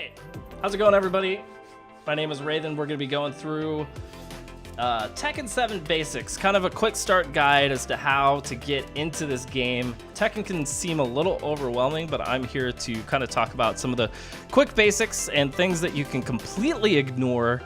Alright, how's it going, everybody? My name is Raidhyn. We're going to be going through Tekken 7 basics, kind of a quick start guide as to how to get into this game. Tekken can seem a little overwhelming, but I'm here to kind of talk about some of the quick basics and things that you can completely ignore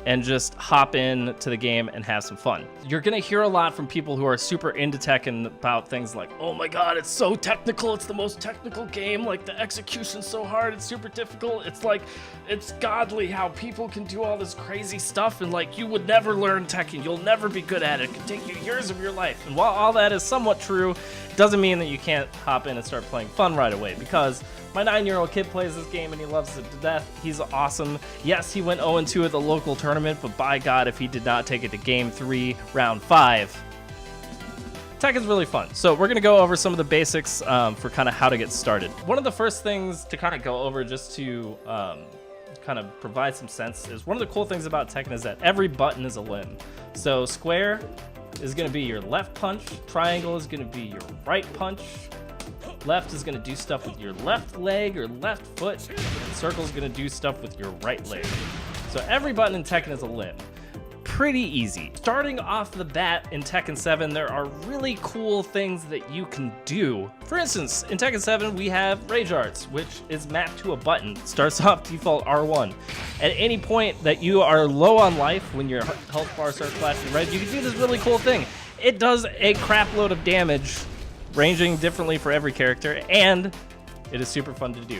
and just hop in to the game and have some fun. You're gonna hear a lot from people who are super into Tekken about things like, oh my god, it's so technical, it's the most technical game, like the execution's so hard, it's super difficult, it's like, it's godly how people can do all this crazy stuff, and like, you would never learn Tekken, you'll never be good at it could take you years of your life. And while all that is somewhat true, it doesn't mean that you can't hop in and start playing fun right away, because my 9-year-old kid plays this game and he loves it to death. He's awesome. Yes, he went 0-2 at the local tournament, but by God, if he did not take it to Game 3, Round 5. Tekken's really fun. So we're going to go over some of the basics for kind of how to get started. One of the first things to kind of go over just to kind of provide some sense is one of the cool things about Tekken is that every button is a limb. So square is going to be your left punch. Triangle is going to be your right punch. Left is going to do stuff with your left leg or left foot, and circle is going to do stuff with your right leg. So every button in Tekken is a limb. Pretty easy. Starting off the bat in Tekken 7, there are really cool things that you can do. For instance, in Tekken 7, we have Rage Arts, which is mapped to a button. It starts off default R1. At any point that you are low on life, when your health bar starts flashing red, you can do this really cool thing. It does a crap load of damage, ranging differently for every character, and it is super fun to do.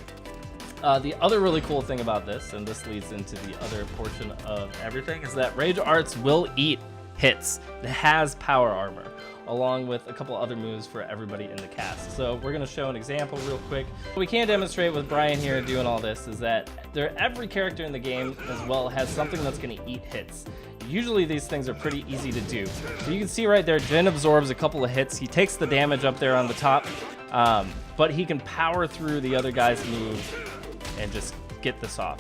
The other really cool thing about this, and this leads into the other portion of everything, is that Rage Arts will eat hits. It has power armor, along with a couple other moves for everybody in the cast. So we're going to show an example real quick. What we can demonstrate with Brian here doing all this is that every character in the game as well has something that's going to eat hits. Usually these things are pretty easy to do. So you can see right there, Jin absorbs a couple of hits. He takes the damage up there on the top, but he can power through the other guy's moves and just get this off,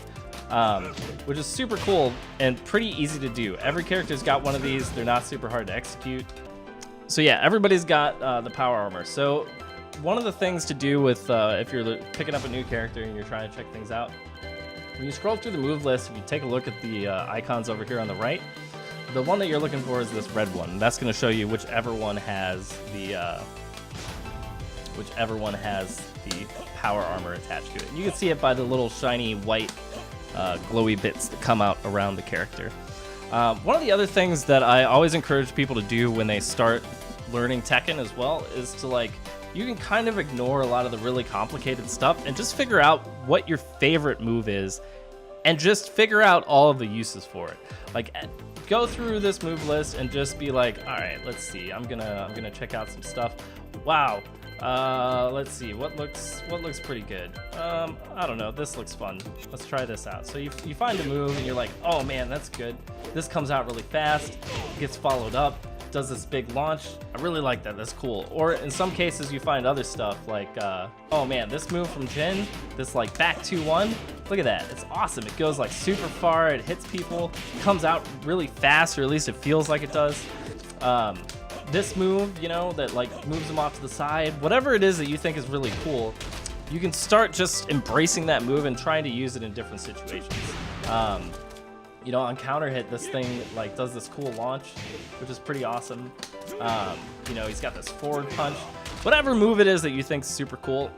which is super cool and pretty easy to do. Every character's got one of these. They're not super hard to execute. So yeah, everybody's got the power armor. So one of the things to do with if you're picking up a new character and you're trying to check things out, when you scroll through the move list, if you take a look at the icons over here on the right, the one that you're looking for is this red one. That's going to show you whichever one has the power armor attached to it. You can see it by the little shiny white glowy bits that come out around the character. One of the other things that I always encourage people to do when they start learning Tekken as well is to you can kind of ignore a lot of the really complicated stuff and just figure out what your favorite move is and just figure out all of the uses for it. Go through this move list and just be like, all right, let's see. I'm gonna check out some stuff. Wow. Let's see what looks pretty good. I don't know, this looks fun. Let's try this out. So you find a move and you're like, oh man, that's good. This comes out really fast, gets followed up, does this big launch. I really like that, that's cool. Or in some cases you find other stuff like, oh man, this move from Jin, this back 2-1, look at that, it's awesome. It goes super far, it hits people, comes out really fast, or at least it feels like it does. This move, that moves them off to the side, whatever it is that you think is really cool, you can start just embracing that move and trying to use it in different situations. On counter hit, this thing does this cool launch, which is pretty awesome. He's got this forward punch. Whatever move it is that you think is super cool,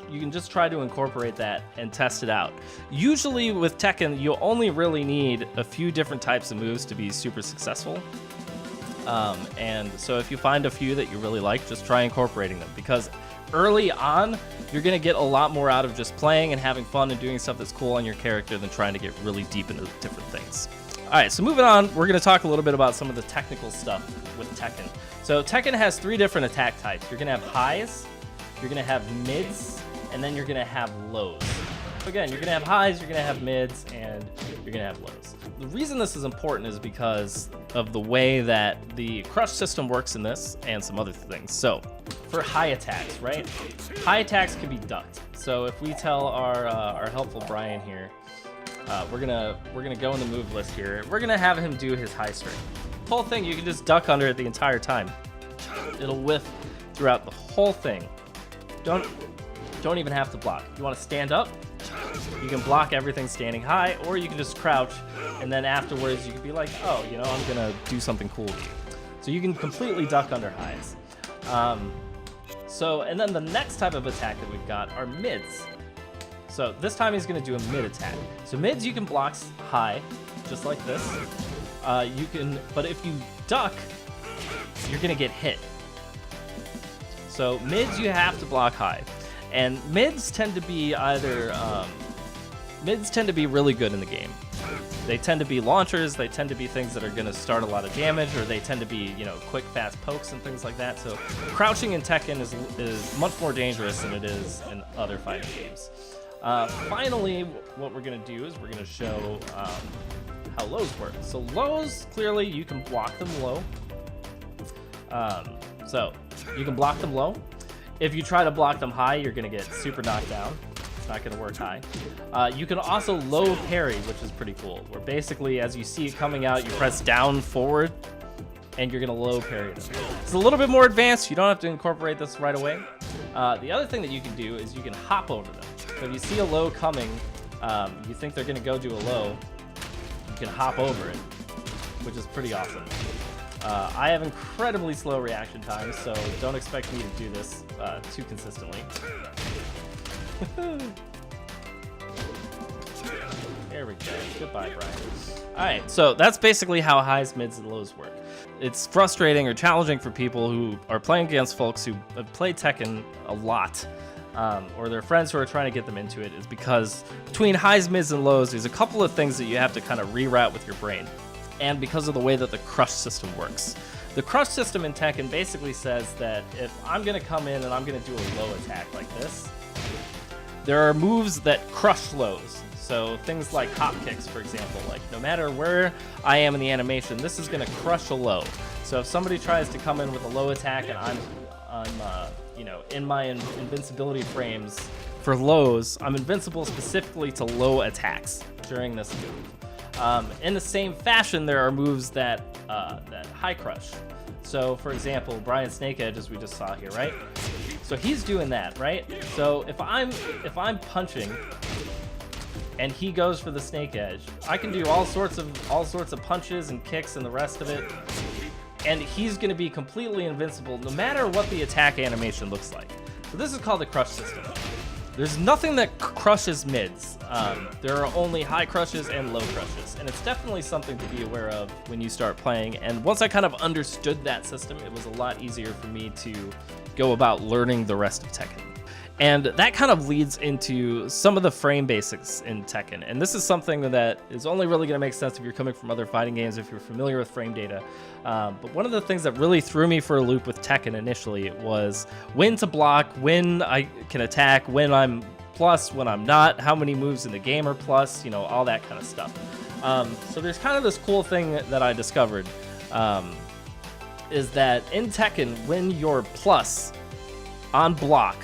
you can just try to incorporate that and test it out. Usually with Tekken, you only really need a few different types of moves to be super successful. And so if you find a few that you really like, just try incorporating them, because early on, you're going to get a lot more out of just playing and having fun and doing stuff that's cool on your character than trying to get really deep into different things. All right, so moving on, we're going to talk a little bit about some of the technical stuff with Tekken. So Tekken has 3 different attack types. You're going to have highs, you're going to have mids, and then you're going to have lows. So again, you're going to have highs, you're going to have mids, and you're going to have lows. The reason this is important is because of the way that the crush system works in this and some other things. So for high attacks, right? High attacks can be ducked. So if we tell our helpful Brian here, we're gonna go in the move list here. We're gonna have him do his high strike. The whole thing, you can just duck under it the entire time. It'll whiff throughout the whole thing. Don't even have to block. You want to stand up, You can block everything standing high, or you can just crouch, and then afterwards you can be like, oh, you know, I'm gonna do something cool to you. So you can completely duck under highs. And then the next type of attack that we've got are mids. So this time he's gonna do a mid attack. So mids you can block high, just like this. But if you duck, you're gonna get hit. So mids you have to block high. And mids tend to be really good in the game. They tend to be launchers, they tend to be things that are going to start a lot of damage, or they tend to be, you know, quick, fast pokes and things like that. So crouching in Tekken is much more dangerous than it is in other fighting games. Finally, what we're going to do is we're going to show how lows work. So lows, clearly, you can block them low. So you can block them low. If you try to block them high, you're going to get super knocked down. It's not going to work high. You can also low parry, which is pretty cool, where basically as you see it coming out, you press down forward, and you're going to low parry them. It's a little bit more advanced. You don't have to incorporate this right away. The other thing that you can do is you can hop over them. So if you see a low coming, you think they're going to go do a low, you can hop over it, which is pretty awesome. I have incredibly slow reaction times, so don't expect me to do this too consistently. There we go. Goodbye, Brian. Alright, so that's basically how highs, mids, and lows work. It's frustrating or challenging for people who are playing against folks who have played Tekken a lot, or their friends who are trying to get them into it, is because between highs, mids, and lows, there's a couple of things that you have to kind of reroute with your brain. And because of the way that the crush system works. The crush system in Tekken basically says that if I'm going to come in and I'm going to do a low attack like this, there are moves that crush lows. So things like hop kicks, for example, like no matter where I am in the animation, this is going to crush a low. So if somebody tries to come in with a low attack and I'm you know, in my invincibility frames for lows, I'm invincible specifically to low attacks during this move. In the same fashion, there are moves that high crush. So, for example, Brian Snakeedge, as we just saw here, right? So he's doing that, right? So if I'm punching and he goes for the Snake Edge, I can do all sorts of punches and kicks and the rest of it, and he's going to be completely invincible no matter what the attack animation looks like. So this is called the crush system. There's nothing that crushes mids. There are only high crushes and low crushes, and it's definitely something to be aware of when you start playing. And once I kind of understood that system, it was a lot easier for me to go about learning the rest of Tekken. And that kind of leads into some of the frame basics in Tekken. And this is something that is only really going to make sense if you're coming from other fighting games, if you're familiar with frame data. But one of the things that really threw me for a loop with Tekken initially was when to block, when I can attack, when I'm plus, when I'm not, how many moves in the game are plus, you know, all that kind of stuff. So there's kind of this cool thing that I discovered, is that in Tekken, when you're plus on block,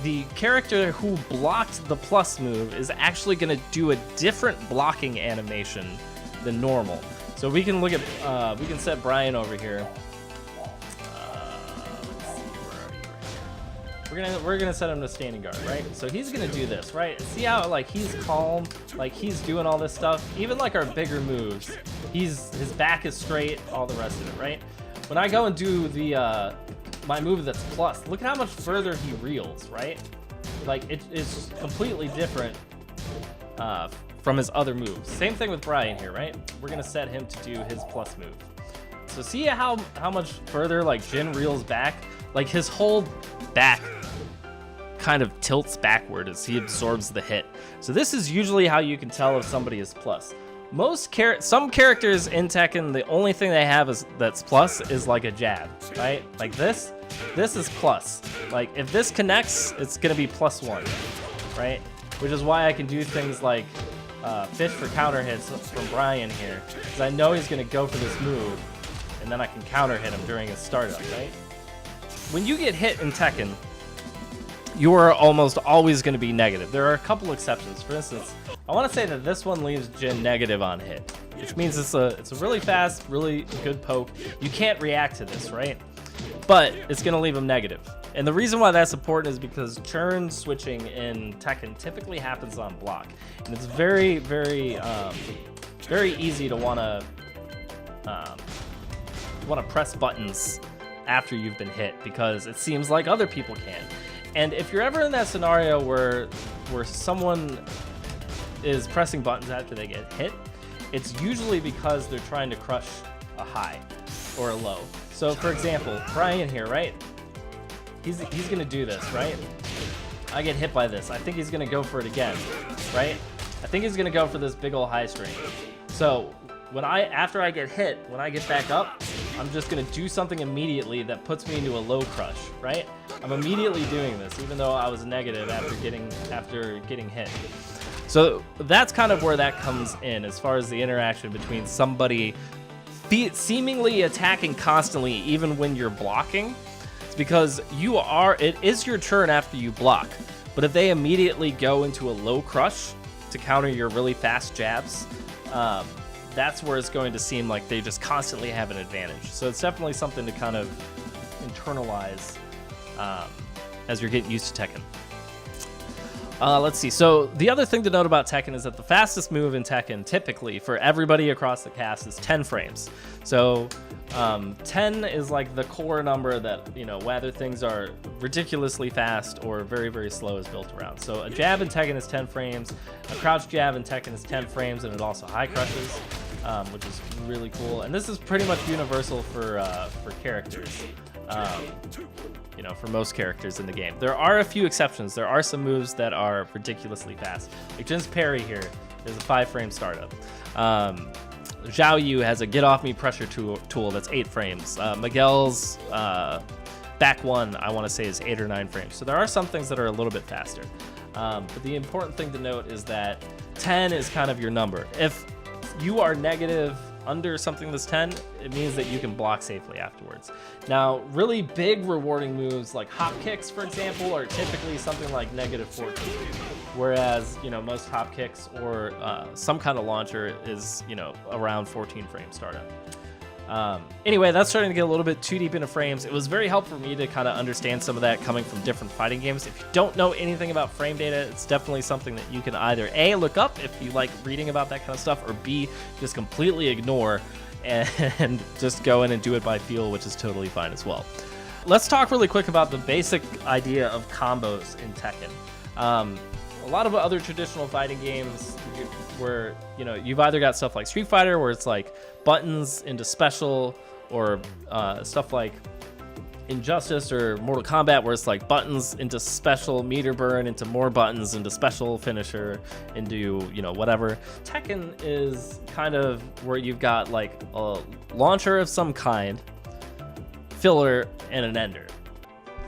the character who blocked the plus move is actually going to do a different blocking animation than normal. So we can look at, we can set Brian over here. Let's see, where are you? We're gonna set him to standing guard, right? So he's gonna do this, right? See how like he's calm, like he's doing all this stuff. Even like our bigger moves, his back is straight, all the rest of it, right? When I go and do the my move that's plus, look at how much further he reels, right? Like it's completely different from his other moves. Same thing with Brian here, right? We're gonna set him to do his plus move. So see how much further like Jin reels back? Like his whole back kind of tilts backward as he absorbs the hit. So this is usually how you can tell if somebody is plus. Some characters in Tekken, the only thing they have that's plus is like a jab, right? Like this is plus. Like if this connects, it's gonna be +1, right? Which is why I can do things like fish for counter hits from Brian here, because I know he's gonna go for this move, and then I can counter hit him during his startup, right? When you get hit in Tekken, you are almost always going to be negative. There are a couple exceptions. For instance, I want to say that this one leaves Jin negative on hit, which means it's a really fast, really good poke. You can't react to this, right? But it's going to leave him negative. And the reason why that's important is because turn switching in Tekken typically happens on block, and it's very, very, very easy to wanna press buttons after you've been hit because it seems like other people can. And if you're ever in that scenario where someone is pressing buttons after they get hit, it's usually because they're trying to crush a high or a low. So for example, Brian here, right? He's gonna do this, right? I get hit by this. I think he's gonna go for it again, right? I think he's gonna go for this big ol' high string. So after I get hit, when I get back up, I'm just gonna do something immediately that puts me into a low crush, right? I'm immediately doing this, even though I was negative after getting hit. So that's kind of where that comes in as far as the interaction between somebody seemingly attacking constantly, even when you're blocking. It's because it is your turn after you block, but if they immediately go into a low crush to counter your really fast jabs, that's where it's going to seem like they just constantly have an advantage. So it's definitely something to kind of internalize as you're getting used to Tekken. Let's see. So the other thing to note about Tekken is that the fastest move in Tekken, typically for everybody across the cast, is 10 frames. So 10 is like the core number that, whether things are ridiculously fast or very, very slow is built around. So a jab in Tekken is 10 frames, a crouch jab in Tekken is 10 frames, and it also high crushes, which is really cool. And this is pretty much universal for characters. For most characters in the game. There are a few exceptions. There are some moves that are ridiculously fast. Like Jin's parry here is a 5-frame startup. Zhao Yu has a get off me pressure tool that's 8 frames. Miguel's back one, I want to say, is 8 or 9 frames. So there are some things that are a little bit faster. But the important thing to note is that 10 is kind of your number. If you are negative under something that's 10, it means that you can block safely afterwards. Now, really big rewarding moves like hop kicks, for example, are typically something like -14, whereas most hop kicks or some kind of launcher is around 14 frame startup. Anyway, that's starting to get a little bit too deep into frames. It was very helpful for me to kind of understand some of that coming from different fighting games. If you don't know anything about frame data, it's definitely something that you can either A, look up if you like reading about that kind of stuff, or B, just completely ignore and just go in and do it by feel, which is totally fine as well. Let's talk really quick about the basic idea of combos in Tekken. A lot of other traditional fighting games where you've either got stuff like Street Fighter where it's like buttons into special, or stuff like Injustice or Mortal Kombat where it's like buttons into special, meter burn into more buttons into special, finisher into whatever. Tekken is kind of where you've got like a launcher of some kind, filler, and an ender,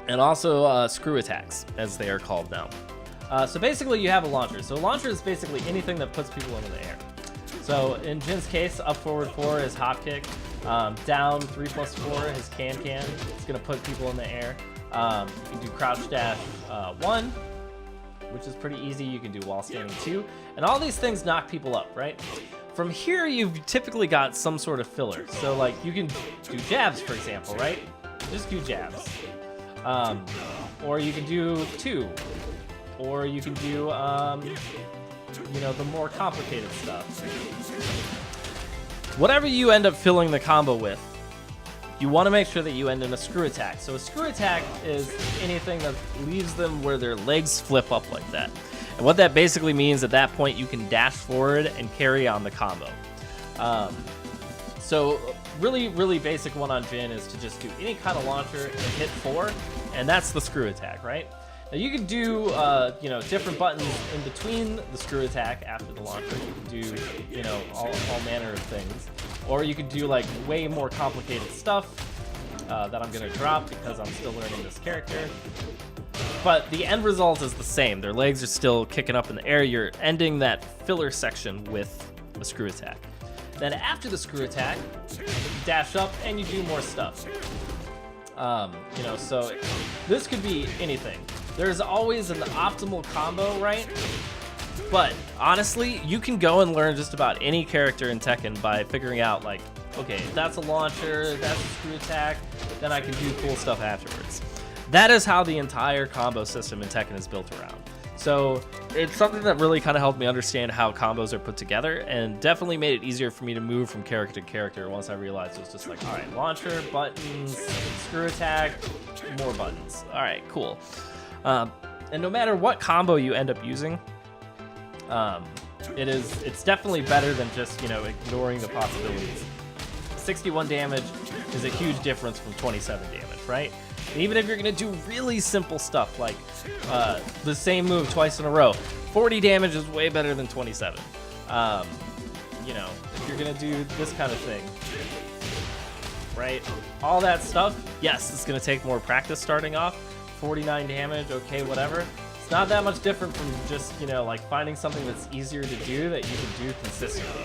and also screw attacks as they are called now. So basically you have a launcher. So a launcher is basically anything that puts people into the air. So in Jin's case, up forward 4 is hop kick, down 3+4 is can. It's gonna put people in the air. You can do crouch dash 1, which is pretty easy. You can do wall standing 2, and all these things knock people up, right? From here, you've typically got some sort of filler. So like you can do jabs, for example, right? Just do jabs. Or you can do 2. Or you can do, the more complicated stuff. Whatever you end up filling the combo with, you want to make sure that you end in a screw attack. So a screw attack is anything that leaves them where their legs flip up like that. And what that basically means, at that point, you can dash forward and carry on the combo. So really, really basic one on Jin is to just do any kind of launcher and hit 4, and that's the screw attack, right? Now you can do, different buttons in between the screw attack after the launcher. You can do, all manner of things. Or you can do, like, way more complicated stuff that I'm going to drop because I'm still learning this character. But the end result is the same. Their legs are still kicking up in the air. You're ending that filler section with a screw attack. Then after the screw attack, you dash up and you do more stuff. So this could be anything. There's always an optimal combo, right? But honestly, you can go and learn just about any character in Tekken by figuring out, like, okay, that's a launcher, that's a screw attack, then I can do cool stuff afterwards. That is how the entire combo system in Tekken is built around. So it's something that really kind of helped me understand how combos are put together, and definitely made it easier for me to move from character to character once I realized it was just like, all right, launcher, buttons, screw attack, more buttons. All right, cool. And no matter what combo you end up using, it's definitely better than just, ignoring the possibilities. 61 damage is a huge difference from 27 damage, right? And even if you're going to do really simple stuff like the same move twice in a row, 40 damage is way better than 27. If you're going to do this kind of thing, right? All that stuff, yes, it's going to take more practice starting off. 49 damage, okay, whatever. It's not that much different from just, finding something that's easier to do that you can do consistently.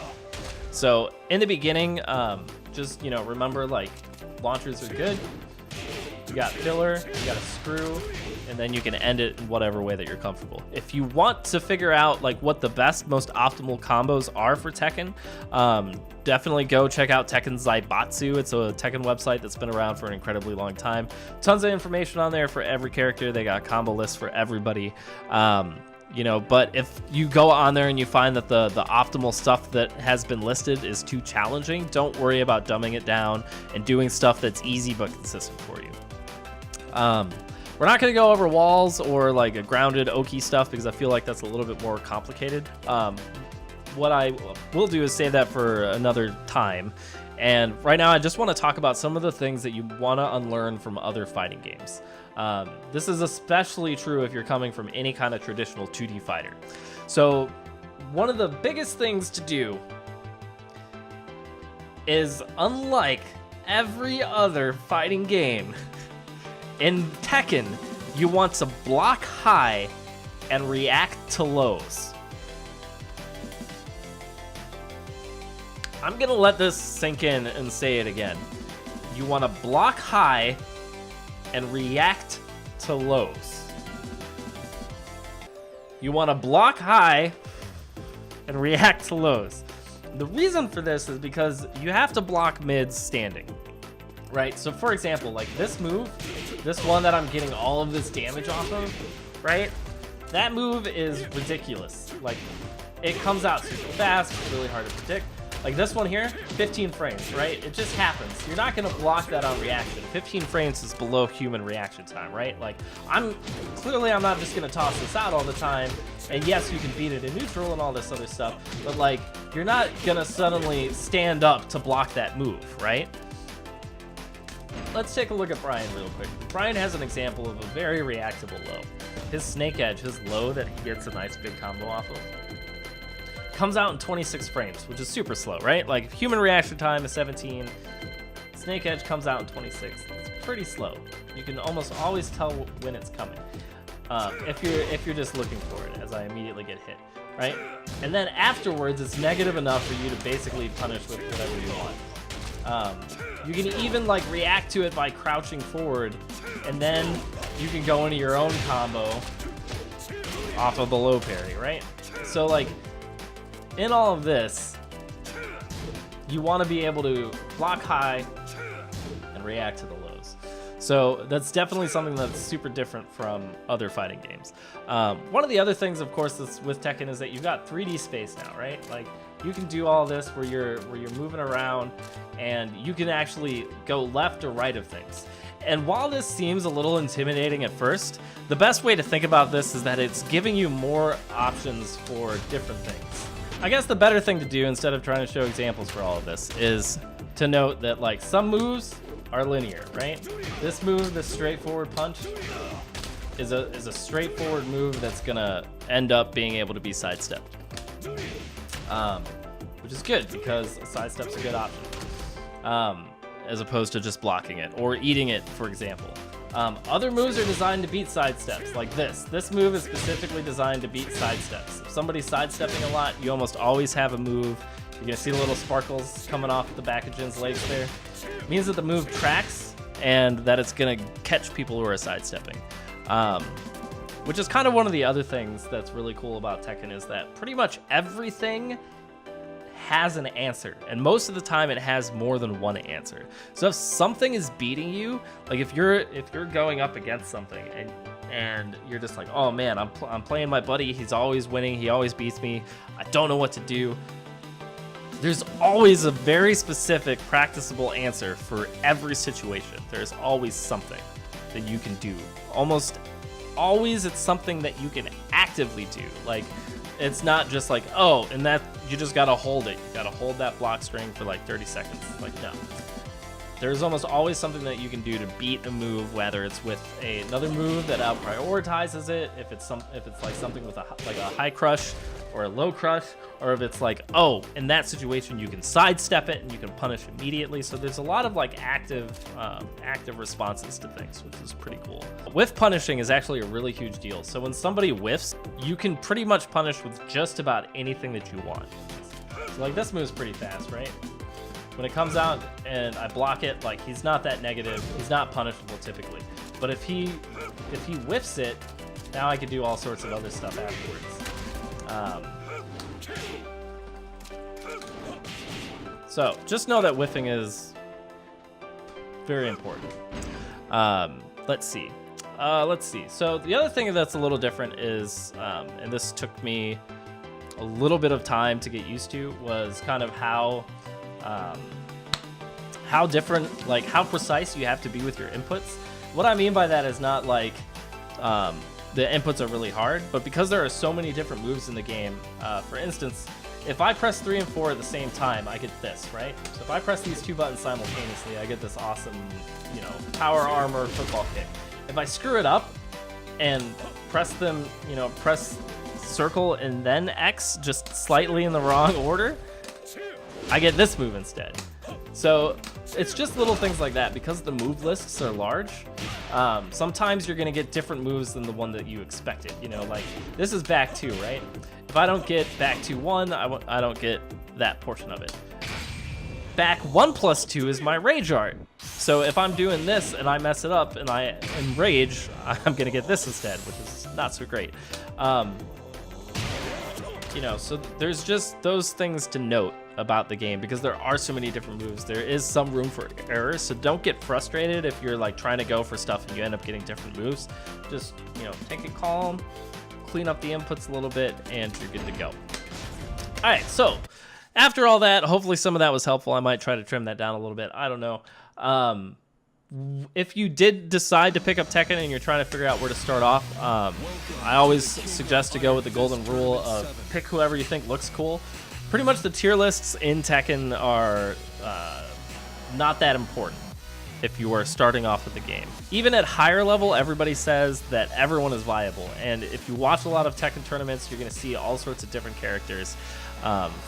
So in the beginning, just, remember, launchers are good. You got filler, you got a screw, and then you can end it in whatever way that you're comfortable. If you want to figure out what the best, most optimal combos are for Tekken, definitely go check out Tekken Zaibatsu. It's a Tekken website that's been around for an incredibly long time. Tons of information on there for every character. They got combo lists for everybody. But if you go on there and you find that the optimal stuff that has been listed is too challenging, don't worry about dumbing it down and doing stuff that's easy but consistent for you. We're not going to go over walls or a grounded Oki stuff because I feel like that's a little bit more complicated. What I will do is save that for another time. And right now I just want to talk about some of the things that you want to unlearn from other fighting games. This is especially true if you're coming from any kind of traditional 2D fighter. So one of the biggest things to do is, unlike every other fighting game, in Tekken, you want to block high and react to lows. I'm gonna let this sink in and say it again. You want to block high and react to lows. You want to block high and react to lows. The reason for this is because you have to block mids standing, right? So for example, this move, this one that I'm getting all of this damage off of, right? That move is ridiculous. It comes out super fast, it's really hard to predict. This one here, 15 frames, right? It just happens. You're not gonna block that on reaction. 15 frames is below human reaction time, right? I'm not just gonna toss this out all the time. And yes, you can beat it in neutral and all this other stuff, but you're not gonna suddenly stand up to block that move, right? Let's take a look at Brian real quick. Brian has an example of a very reactable low. His Snake Edge, his low that he gets a nice big combo off of, comes out in 26 frames, which is super slow, right? Human reaction time is 17. Snake Edge comes out in 26. It's pretty slow. You can almost always tell when it's coming. If you're just looking for it, as I immediately get hit, right? And then afterwards, it's negative enough for you to basically punish with whatever you want. You can even react to it by crouching forward, and then you can go into your own combo off of the low parry, right? So in all of this, you want to be able to block high and react to the lows. So that's definitely something that's super different from other fighting games. One of the other things, of course, that's with Tekken is that you've got 3D space now, right? You can do all this where you're moving around, and you can actually go left or right of things. And while this seems a little intimidating at first, the best way to think about this is that it's giving you more options for different things. I guess the better thing to do, instead of trying to show examples for all of this, is to note that some moves are linear, right? This move, this straightforward punch, is a straightforward move that's gonna end up being able to be sidestepped. Which is good because a sidestep's a good option, as opposed to just blocking it or eating it, for example. Other moves are designed to beat sidesteps, like this. This move is specifically designed to beat sidesteps. If somebody's sidestepping a lot, you almost always have a move. You're gonna see the little sparkles coming off the back of Jin's legs there. It means that the move tracks and that it's gonna catch people who are sidestepping. Which is kind of one of the other things that's really cool about Tekken, is that pretty much everything has an answer, and most of the time it has more than one answer. So if something is beating you, like if you're going up against something and you're just like, oh man, I'm playing my buddy, he's always winning, he always beats me, I don't know what to do. There's always a very specific, practicable answer for every situation. There's always something that you can do. Almost always it's something that you can actively do. Like, it's not just like, oh, and that you just gotta hold it. You gotta hold that block string for like 30 seconds. Like, no. There's almost always something that you can do to beat a move, whether it's with another move that out prioritizes it, if it's like something with a high crush or a low crush, or if it's like, oh, in that situation you can sidestep it and you can punish immediately. So there's a lot of like active responses to things, which is pretty cool. Whiff punishing is actually a really huge deal. So when somebody whiffs, you can pretty much punish with just about anything that you want. So like this move's pretty fast, right? When it comes out and I block it, like he's not that negative, he's not punishable typically. But if he whiffs it, now I can do all sorts of other stuff afterwards. So just know that whiffing is very important. Let's see. So the other thing that's a little different is, and this took me a little bit of time to get used to, was kind of how different, like how precise you have to be with your inputs. What I mean by that is not like the inputs are really hard, but because there are so many different moves in the game. For instance, if I press 3 and 4 at the same time, I get this, right? So if I press these two buttons simultaneously, I get this awesome, power armor football kick. If I screw it up and press them, press circle and then X just slightly in the wrong order, I get this move instead. So it's just little things like that. Because the move lists are large, sometimes you're going to get different moves than the one that you expected. Like this is back 2, right? If I don't get back 2 1, I don't get that portion of it. Back 1 plus 2 is my rage art. So if I'm doing this and I mess it up and I enrage, I'm going to get this instead, which is not so great. So there's just those things to note about the game, because there are so many different moves. There is some room for errors, so don't get frustrated if you're like trying to go for stuff and you end up getting different moves. Just take it calm, clean up the inputs a little bit, and you're good to go. All right, so after all that, hopefully some of that was helpful. I might try to trim that down a little bit, I don't know. If you did decide to pick up Tekken and you're trying to figure out where to start off, I always suggest to go with the golden rule of pick whoever you think looks cool. Pretty much the tier lists in Tekken are not that important if you are starting off with the game. Even at higher level, everybody says that everyone is viable. And if you watch a lot of Tekken tournaments, you're going to see all sorts of different characters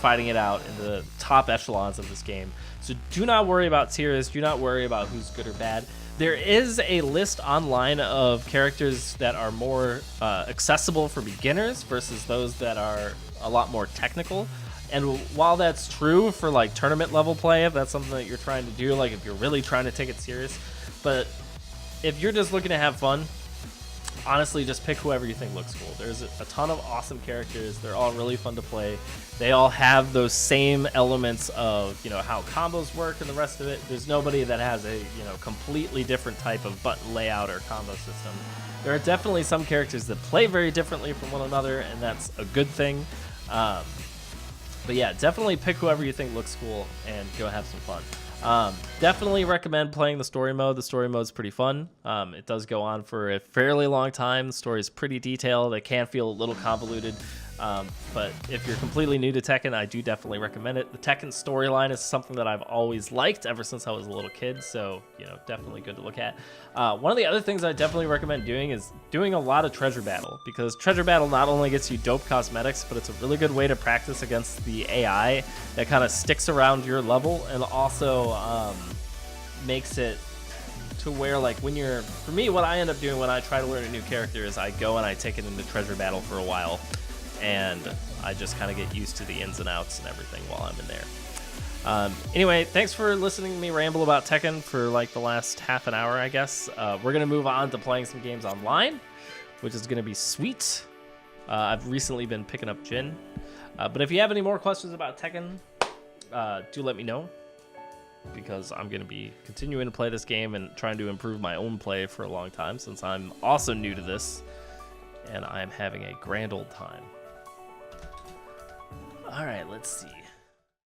fighting it out in the top echelons of this game. So do not worry about tiers. Do not worry about who's good or bad. There is a list online of characters that are more accessible for beginners versus those that are a lot more technical. And while that's true for like tournament level play, if that's something that you're trying to do, like if you're really trying to take it serious, but if you're just looking to have fun, honestly, just pick whoever you think looks cool. There's a ton of awesome characters. They're all really fun to play. They all have those same elements of, how combos work and the rest of it. There's nobody that has a, completely different type of button layout or combo system. There are definitely some characters that play very differently from one another, and that's a good thing. But yeah, definitely pick whoever you think looks cool and go have some fun. Definitely recommend playing the story mode. The story mode is pretty fun. It does go on for a fairly long time. The story is pretty detailed. It can feel a little convoluted. But if you're completely new to Tekken, I do definitely recommend it. The Tekken storyline is something that I've always liked ever since I was a little kid, so definitely good to look at. One of the other things I definitely recommend doing is doing a lot of treasure battle, because treasure battle not only gets you dope cosmetics, but it's a really good way to practice against the AI that kind of sticks around your level, and also makes it to where, like, for me, what I end up doing when I try to learn a new character is I go and I take it into treasure battle for a while, and I just kind of get used to the ins and outs and everything while I'm in there. Anyway, thanks for listening to me ramble about Tekken for like the last half an hour, I guess. We're going to move on to playing some games online, which is going to be sweet. I've recently been picking up Jin. But if you have any more questions about Tekken, do let me know, because I'm going to be continuing to play this game and trying to improve my own play for a long time, since I'm also new to this, and I'm having a grand old time. All right, let's see.